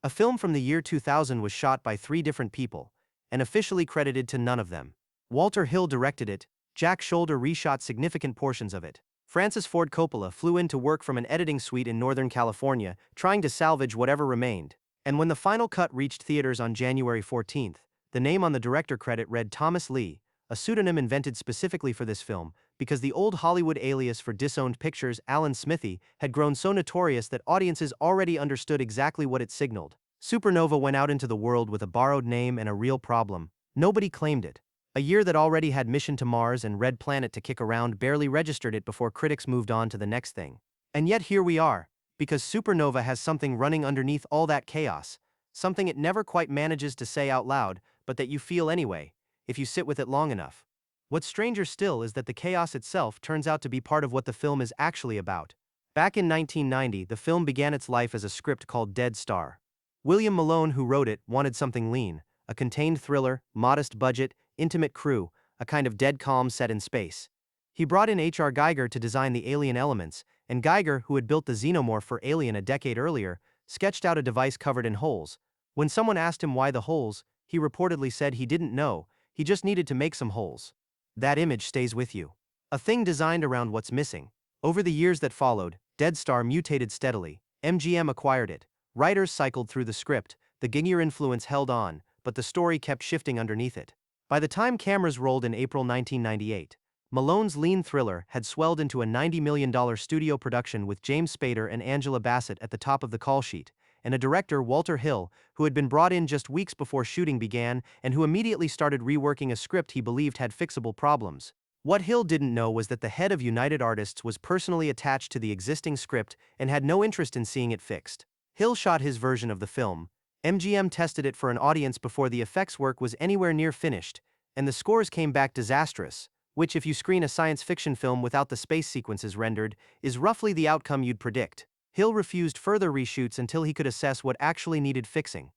A film from the year 2000 was shot by 3 different people, and officially credited to none of them. Walter Hill directed it, Jack Sholder reshot significant portions of it. Francis Ford Coppola flew in to work from an editing suite in Northern California, trying to salvage whatever remained. And when the final cut reached theaters on January 14th, the name on the director credit read Thomas Lee, a pseudonym invented specifically for this film, because the old Hollywood alias for disowned pictures, Alan Smithee, had grown so notorious that audiences already understood exactly what it signaled. Supernova went out into the world with a borrowed name and a real problem. Nobody claimed it. A year that already had Mission to Mars and Red Planet to kick around barely registered it before critics moved on to the next thing. And yet here we are, because Supernova has something running underneath all that chaos, something it never quite manages to say out loud, but that you feel anyway, if you sit with it long enough. What's stranger still is that the chaos itself turns out to be part of what the film is actually about. Back in 1990, the film began its life as a script called Dead Star. William Malone, who wrote it, wanted something lean, a contained thriller, modest budget, intimate crew, a kind of dead calm set in space. He brought in H.R. Giger to design the alien elements, and Giger, who had built the xenomorph for Alien a decade earlier, sketched out a device covered in holes. When someone asked him why the holes, he reportedly said he didn't know, he just needed to make some holes. That image stays with you. A thing designed around what's missing. Over the years that followed, Dead Star mutated steadily. MGM acquired it. Writers cycled through the script, the Giger influence held on, but the story kept shifting underneath it. By the time cameras rolled in April 1998, Malone's lean thriller had swelled into a $90 million studio production with James Spader and Angela Bassett at the top of the call sheet, and a director, Walter Hill, who had been brought in just weeks before shooting began and who immediately started reworking a script he believed had fixable problems. What Hill didn't know was that the head of United Artists was personally attached to the existing script and had no interest in seeing it fixed. Hill shot his version of the film. MGM tested it for an audience before the effects work was anywhere near finished, and the scores came back disastrous, which, if you screen a science fiction film without the space sequences rendered, is roughly the outcome you'd predict. Hill refused further reshoots until he could assess what actually needed fixing.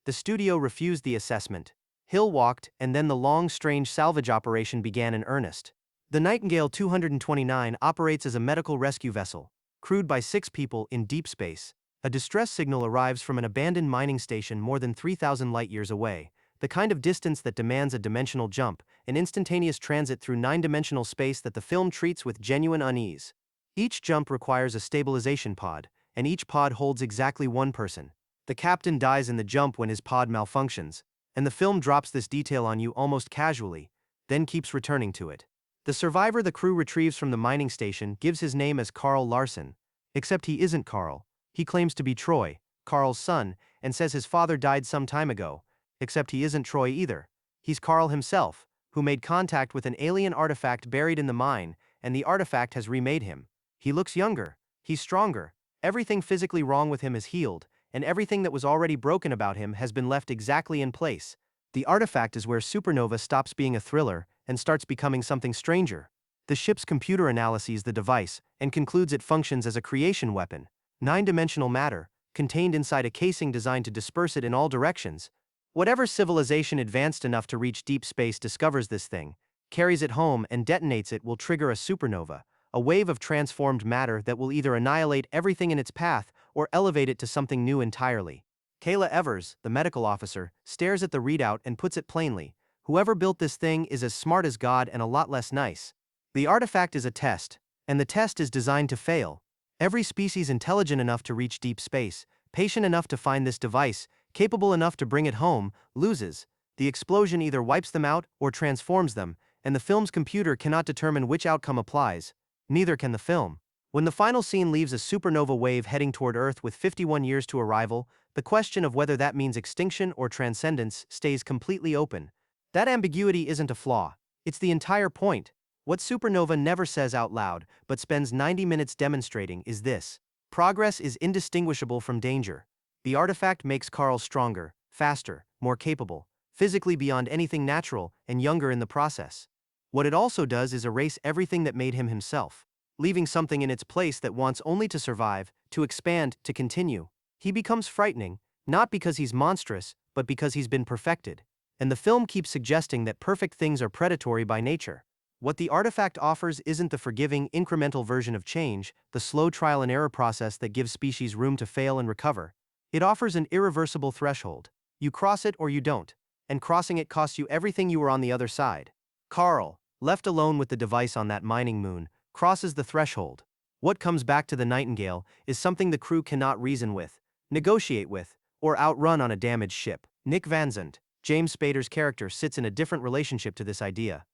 The studio refused the assessment. Hill walked, and then the long, strange salvage operation began in earnest. The Nightingale 229 operates as a medical rescue vessel, crewed by 6 people in deep space. A distress signal arrives from an abandoned mining station more than 3,000 light-years away, the kind of distance that demands a dimensional jump, an instantaneous transit through 9-dimensional space that the film treats with genuine unease. Each jump requires a stabilization pod, and each pod holds exactly 1 person. The captain dies in the jump when his pod malfunctions, and the film drops this detail on you almost casually, then keeps returning to it. The survivor the crew retrieves from the mining station gives his name as Karl Larson, except he isn't Karl. He claims to be Troy, Karl's son, and says his father died some time ago, except he isn't Troy either. He's Karl himself, who made contact with an alien artifact buried in the mine, and the artifact has remade him. He looks younger, he's stronger, everything physically wrong with him is healed, and everything that was already broken about him has been left exactly in place. The artifact is where Supernova stops being a thriller and starts becoming something stranger. The ship's computer analyzes the device and concludes it functions as a creation weapon. 9-dimensional matter, contained inside a casing designed to disperse it in all directions. Whatever civilization advanced enough to reach deep space discovers this thing, carries it home and detonates it will trigger a supernova, a wave of transformed matter that will either annihilate everything in its path or elevate it to something new entirely. Kayla Evers, the medical officer, stares at the readout and puts it plainly, whoever built this thing is as smart as God and a lot less nice. The artifact is a test, and the test is designed to fail. Every species intelligent enough to reach deep space, patient enough to find this device, capable enough to bring it home, loses. The explosion either wipes them out or transforms them, and the film's computer cannot determine which outcome applies. Neither can the film. When the final scene leaves a supernova wave heading toward Earth with 51 years to arrival, the question of whether that means extinction or transcendence stays completely open. That ambiguity isn't a flaw. It's the entire point. What Supernova never says out loud, but spends 90 minutes demonstrating, is this: progress is indistinguishable from danger. The artifact makes Karl stronger, faster, more capable, physically beyond anything natural, and younger in the process. What it also does is erase everything that made him himself, leaving something in its place that wants only to survive, to expand, to continue. He becomes frightening, not because he's monstrous, but because he's been perfected. And the film keeps suggesting that perfect things are predatory by nature. What the artifact offers isn't the forgiving, incremental version of change, the slow trial and error process that gives species room to fail and recover. It offers an irreversible threshold. You cross it or you don't, and crossing it costs you everything you were on the other side. Karl, left alone with the device on that mining moon, crosses the threshold. What comes back to the Nightingale is something the crew cannot reason with, negotiate with, or outrun on a damaged ship. Nick Van Zandt, James Spader's character, sits in a different relationship to this idea.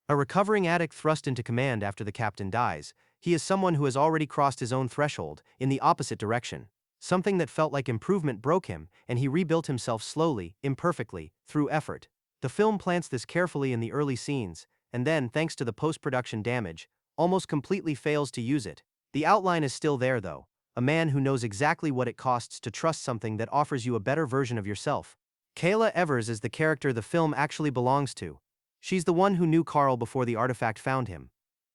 A recovering addict thrust into command after the captain dies, he is someone who has already crossed his own threshold, in the opposite direction. Something that felt like improvement broke him, and he rebuilt himself slowly, imperfectly, through effort. The film plants this carefully in the early scenes, and then, thanks to the post-production damage, almost completely fails to use it. The outline is still there though, a man who knows exactly what it costs to trust something that offers you a better version of yourself. Kayla Evers is the character the film actually belongs to. She's the one who knew Karl before the artifact found him.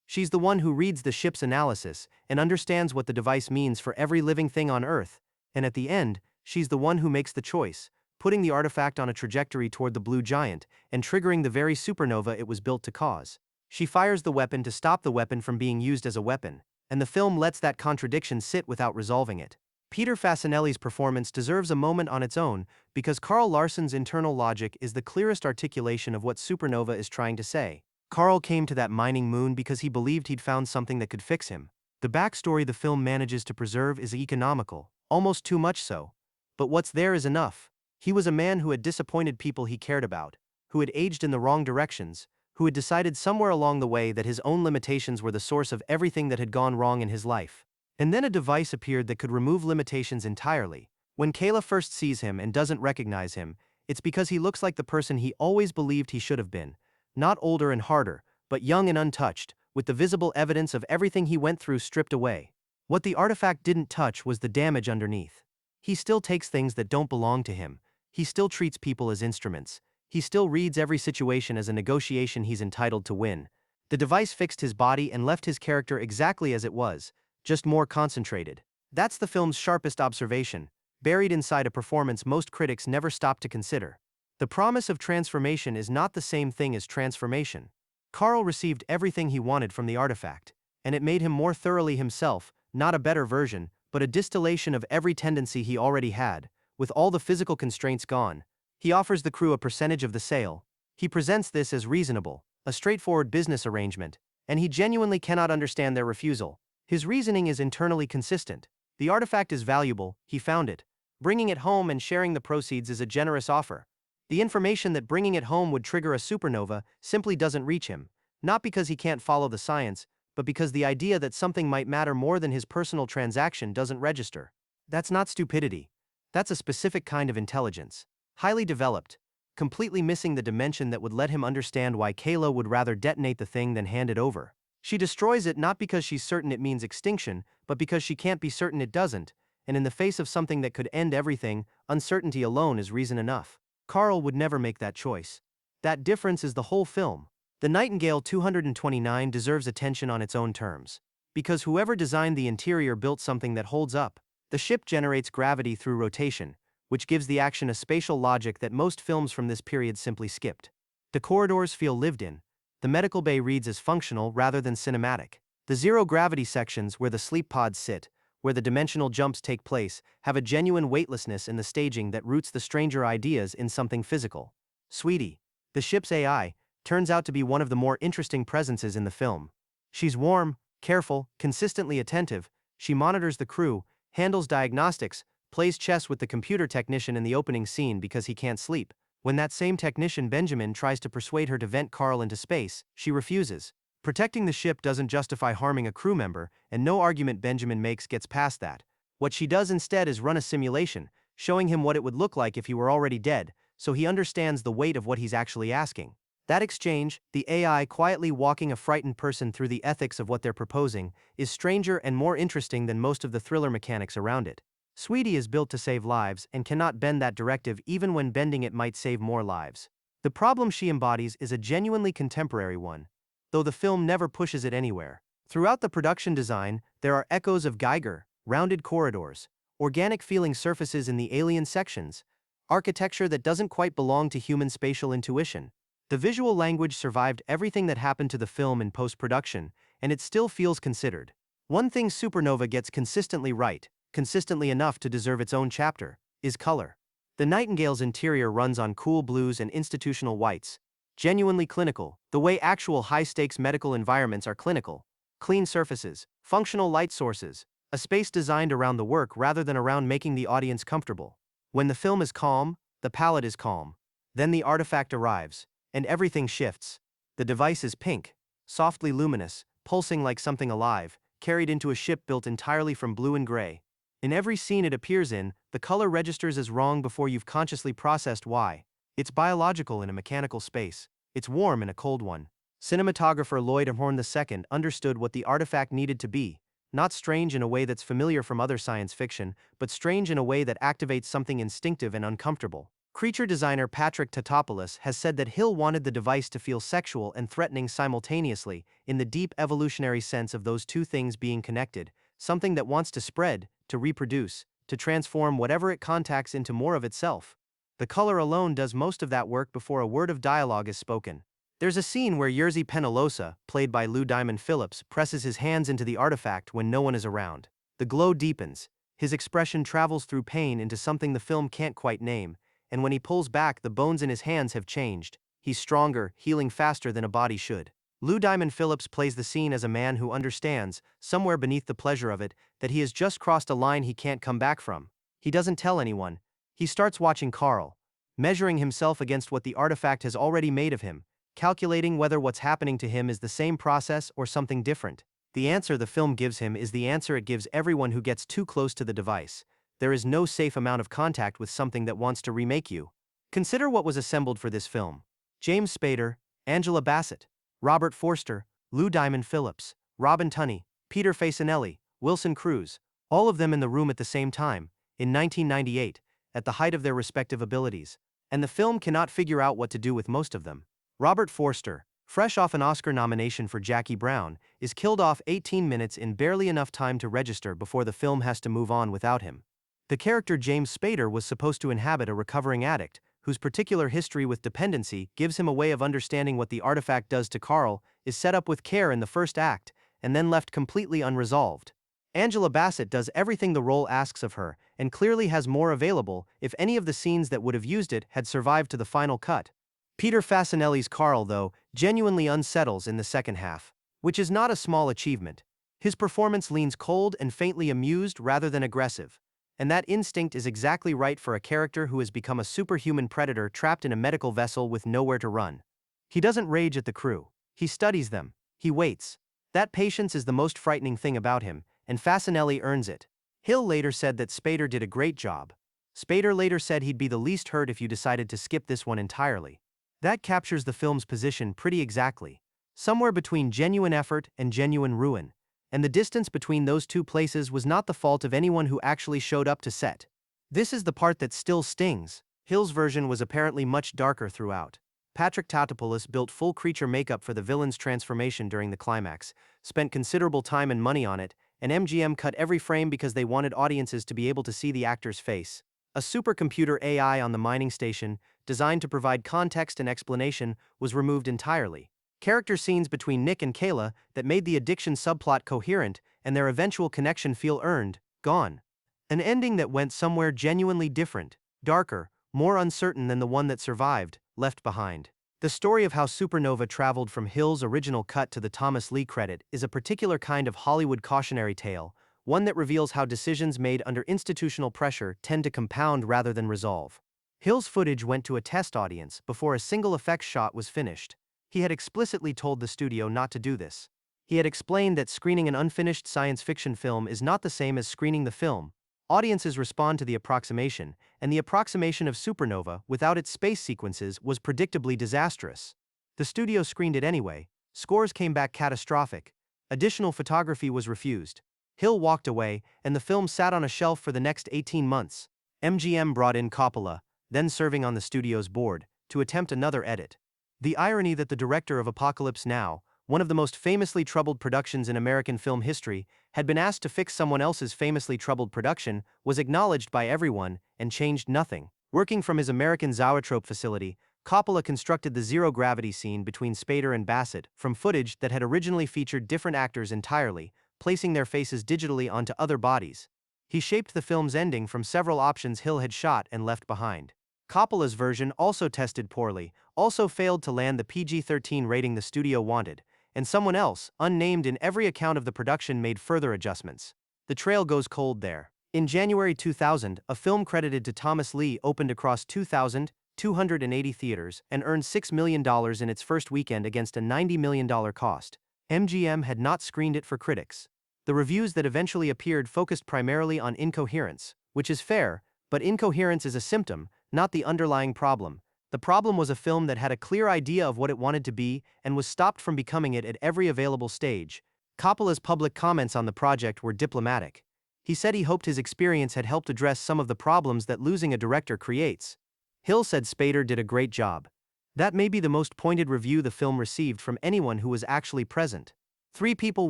She's the one who reads the ship's analysis and understands what the device means for every living thing on Earth, and at the end, she's the one who makes the choice, putting the artifact on a trajectory toward the blue giant and triggering the very supernova it was built to cause. She fires the weapon to stop the weapon from being used as a weapon, and the film lets that contradiction sit without resolving it. Peter Fasinelli's performance deserves a moment on its own because Karl Larsen's internal logic is the clearest articulation of what Supernova is trying to say. Karl came to that mining moon because he believed he'd found something that could fix him. The backstory the film manages to preserve is economical, almost too much so. But what's there is enough. He was a man who had disappointed people he cared about, who had aged in the wrong directions, who had decided somewhere along the way that his own limitations were the source of everything that had gone wrong in his life. And then a device appeared that could remove limitations entirely. When Kayla first sees him and doesn't recognize him, it's because he looks like the person he always believed he should have been. Not older and harder, but young and untouched, with the visible evidence of everything he went through stripped away. What the artifact didn't touch was the damage underneath. He still takes things that don't belong to him. He still treats people as instruments. He still reads every situation as a negotiation he's entitled to win. The device fixed his body and left his character exactly as it was, just more concentrated. That's the film's sharpest observation, buried inside a performance most critics never stop to consider. The promise of transformation is not the same thing as transformation. Karl received everything he wanted from the artifact, and it made him more thoroughly himself, not a better version, but a distillation of every tendency he already had, with all the physical constraints gone. He offers the crew a percentage of the sale. He presents this as reasonable, a straightforward business arrangement, and he genuinely cannot understand their refusal. His reasoning is internally consistent. The artifact is valuable, he found it. Bringing it home and sharing the proceeds is a generous offer. The information that bringing it home would trigger a supernova simply doesn't reach him, not because he can't follow the science, but because the idea that something might matter more than his personal transaction doesn't register. That's not stupidity. That's a specific kind of intelligence. Highly developed, completely missing the dimension that would let him understand why Kayla would rather detonate the thing than hand it over. She destroys it not because she's certain it means extinction, but because she can't be certain it doesn't, and in the face of something that could end everything, uncertainty alone is reason enough. Karl would never make that choice. That difference is the whole film. The Nightingale 229 deserves attention on its own terms. Because whoever designed the interior built something that holds up. The ship generates gravity through rotation, which gives the action a spatial logic that most films from this period simply skipped. The corridors feel lived in. The medical bay reads as functional rather than cinematic. The zero-gravity sections where the sleep pods sit, where the dimensional jumps take place, have a genuine weightlessness in the staging that roots the stranger ideas in something physical. Sweetie, the ship's AI, turns out to be one of the more interesting presences in the film. She's warm, careful, consistently attentive. She monitors the crew, handles diagnostics, plays chess with the computer technician in the opening scene because he can't sleep. When that same technician Benjamin tries to persuade her to vent Karl into space, she refuses. Protecting the ship doesn't justify harming a crew member, and no argument Benjamin makes gets past that. What she does instead is run a simulation, showing him what it would look like if he were already dead, so he understands the weight of what he's actually asking. That exchange, the AI quietly walking a frightened person through the ethics of what they're proposing, is stranger and more interesting than most of the thriller mechanics around it. Sweetie is built to save lives and cannot bend that directive even when bending it might save more lives. The problem she embodies is a genuinely contemporary one, though the film never pushes it anywhere. Throughout the production design, there are echoes of Geiger, rounded corridors, organic feeling surfaces in the alien sections, architecture that doesn't quite belong to human spatial intuition. The visual language survived everything that happened to the film in post-production, and it still feels considered. One thing Supernova gets consistently right, consistently enough to deserve its own chapter, is color. The Nightingale's interior runs on cool blues and institutional whites. Genuinely clinical, the way actual high-stakes medical environments are clinical. Clean surfaces, functional light sources, a space designed around the work rather than around making the audience comfortable. When the film is calm, the palette is calm. Then the artifact arrives, and everything shifts. The device is pink, softly luminous, pulsing like something alive, carried into a ship built entirely from blue and gray. In every scene it appears in, the color registers as wrong before you've consciously processed why. It's biological in a mechanical space. It's warm in a cold one. Cinematographer Lloyd Horn II understood what the artifact needed to be, not strange in a way that's familiar from other science fiction, but strange in a way that activates something instinctive and uncomfortable. Creature designer Patrick Tatopoulos has said that Hill wanted the device to feel sexual and threatening simultaneously, in the deep evolutionary sense of those two things being connected, something that wants to spread, to reproduce, to transform whatever it contacts into more of itself. The color alone does most of that work before a word of dialogue is spoken. There's a scene where Jerzy Penalosa, played by Lou Diamond Phillips, presses his hands into the artifact when no one is around. The glow deepens, his expression travels through pain into something the film can't quite name, and when he pulls back, the bones in his hands have changed. He's stronger, healing faster than a body should. Lou Diamond Phillips plays the scene as a man who understands, somewhere beneath the pleasure of it, that he has just crossed a line he can't come back from. He doesn't tell anyone. He starts watching Karl, measuring himself against what the artifact has already made of him, calculating whether what's happening to him is the same process or something different. The answer the film gives him is the answer it gives everyone who gets too close to the device. There is no safe amount of contact with something that wants to remake you. Consider what was assembled for this film. James Spader, Angela Bassett, Robert Forster, Lou Diamond Phillips, Robin Tunney, Peter Facinelli, Wilson Cruz, all of them in the room at the same time, in 1998, at the height of their respective abilities. And the film cannot figure out what to do with most of them. Robert Forster, fresh off an Oscar nomination for Jackie Brown, is killed off 18 minutes in barely enough time to register before the film has to move on without him. The character James Spader was supposed to inhabit a recovering addict, whose particular history with dependency gives him a way of understanding what the artifact does to Karl, is set up with care in the first act, and then left completely unresolved. Angela Bassett does everything the role asks of her, and clearly has more available if any of the scenes that would have used it had survived to the final cut. Peter Facinelli's Karl, though, genuinely unsettles in the second half, which is not a small achievement. His performance leans cold and faintly amused rather than aggressive. And that instinct is exactly right for a character who has become a superhuman predator trapped in a medical vessel with nowhere to run. He doesn't rage at the crew. He studies them. He waits. That patience is the most frightening thing about him, and Facinelli earns it. Hill later said that Spader did a great job. Spader later said he'd be the least hurt if you decided to skip this one entirely. That captures the film's position pretty exactly. Somewhere between genuine effort and genuine ruin. And the distance between those two places was not the fault of anyone who actually showed up to set. This is the part that still stings. Hill's version was apparently much darker throughout. Patrick Tatopoulos built full creature makeup for the villain's transformation during the climax, spent considerable time and money on it, and MGM cut every frame because they wanted audiences to be able to see the actor's face. A supercomputer AI on the mining station, designed to provide context and explanation, was removed entirely. Character scenes between Nick and Kayla that made the addiction subplot coherent and their eventual connection feel earned, gone. An ending that went somewhere genuinely different, darker, more uncertain than the one that survived, left behind. The story of how Supernova traveled from Hill's original cut to the Thomas Lee credit is a particular kind of Hollywood cautionary tale, one that reveals how decisions made under institutional pressure tend to compound rather than resolve. Hill's footage went to a test audience before a single effects shot was finished. He had explicitly told the studio not to do this. He had explained that screening an unfinished science fiction film is not the same as screening the film. Audiences respond to the approximation, and the approximation of Supernova without its space sequences was predictably disastrous. The studio screened it anyway. Scores came back catastrophic. Additional photography was refused. Hill walked away, and the film sat on a shelf for the next 18 months. MGM brought in Coppola, then serving on the studio's board, to attempt another edit. The irony that the director of Apocalypse Now, one of the most famously troubled productions in American film history, had been asked to fix someone else's famously troubled production, was acknowledged by everyone and changed nothing. Working from his American Zoetrope facility, Coppola constructed the zero-gravity scene between Spader and Bassett from footage that had originally featured different actors entirely, placing their faces digitally onto other bodies. He shaped the film's ending from several options Hill had shot and left behind. Coppola's version also tested poorly, also failed to land the PG-13 rating the studio wanted, and someone else, unnamed in every account of the production, made further adjustments. The trail goes cold there. In January 2000, a film credited to Thomas Lee opened across 2,280 theaters and earned $6 million in its first weekend against a $90 million cost. MGM had not screened it for critics. The reviews that eventually appeared focused primarily on incoherence, which is fair, but incoherence is a symptom, not the underlying problem. The problem was a film that had a clear idea of what it wanted to be and was stopped from becoming it at every available stage. Coppola's public comments on the project were diplomatic. He said he hoped his experience had helped address some of the problems that losing a director creates. Hill said Spader did a great job. That may be the most pointed review the film received from anyone who was actually present. 3 people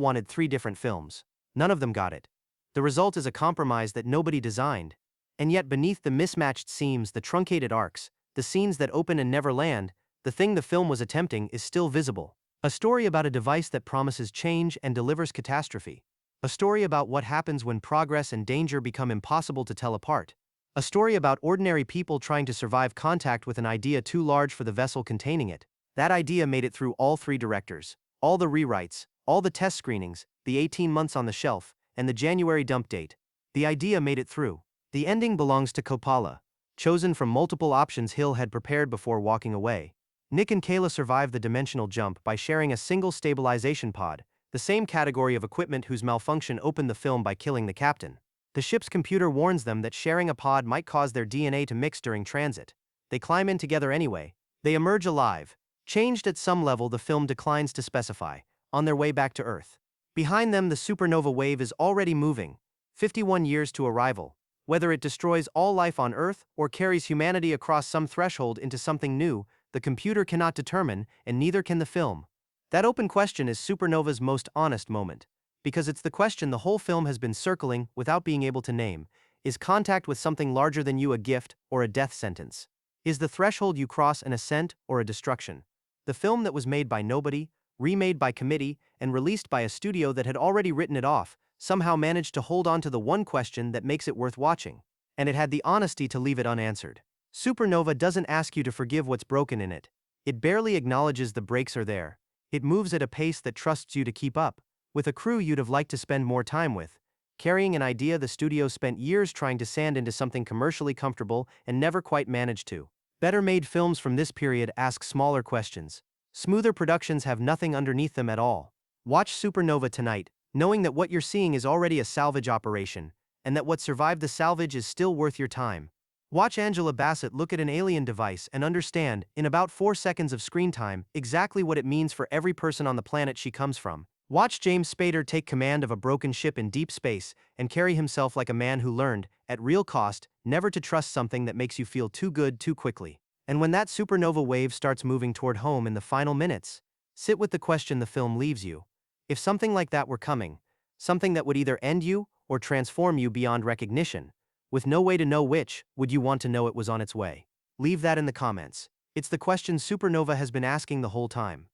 wanted 3 different films. None of them got it. The result is a compromise that nobody designed. And yet beneath the mismatched seams, the truncated arcs, the scenes that open and never land, the thing the film was attempting is still visible. A story about a device that promises change and delivers catastrophe. A story about what happens when progress and danger become impossible to tell apart. A story about ordinary people trying to survive contact with an idea too large for the vessel containing it. That idea made it through all 3 directors, all the rewrites, all the test screenings, the 18 months on the shelf, and the January dump date. The idea made it through. The ending belongs to Coppola, chosen from multiple options Hill had prepared before walking away. Nick and Kayla survived the dimensional jump by sharing a single stabilization pod, the same category of equipment whose malfunction opened the film by killing the captain. The ship's computer warns them that sharing a pod might cause their DNA to mix during transit. They climb in together anyway. They emerge alive, changed at some level the film declines to specify, on their way back to Earth. Behind them the supernova wave is already moving, 51 years to arrival. Whether it destroys all life on Earth or carries humanity across some threshold into something new, the computer cannot determine, and neither can the film. That open question is Supernova's most honest moment, because it's the question the whole film has been circling without being able to name. Is contact with something larger than you a gift or a death sentence? Is the threshold you cross an ascent or a destruction? The film that was made by nobody, remade by committee, and released by a studio that had already written it off, somehow managed to hold on to the one question that makes it worth watching. And it had the honesty to leave it unanswered. Supernova doesn't ask you to forgive what's broken in it. It barely acknowledges the breaks are there. It moves at a pace that trusts you to keep up, with a crew you'd have liked to spend more time with, carrying an idea the studio spent years trying to sand into something commercially comfortable and never quite managed to. Better-made films from this period ask smaller questions. Smoother productions have nothing underneath them at all. Watch Supernova tonight, knowing that what you're seeing is already a salvage operation, and that what survived the salvage is still worth your time. Watch Angela Bassett look at an alien device and understand, in about 4 seconds of screen time, exactly what it means for every person on the planet she comes from. Watch James Spader take command of a broken ship in deep space and carry himself like a man who learned, at real cost, never to trust something that makes you feel too good too quickly. And when that supernova wave starts moving toward home in the final minutes, sit with the question the film leaves you. If something like that were coming, something that would either end you or transform you beyond recognition, with no way to know which, would you want to know it was on its way? Leave that in the comments. It's the question Supernova has been asking the whole time.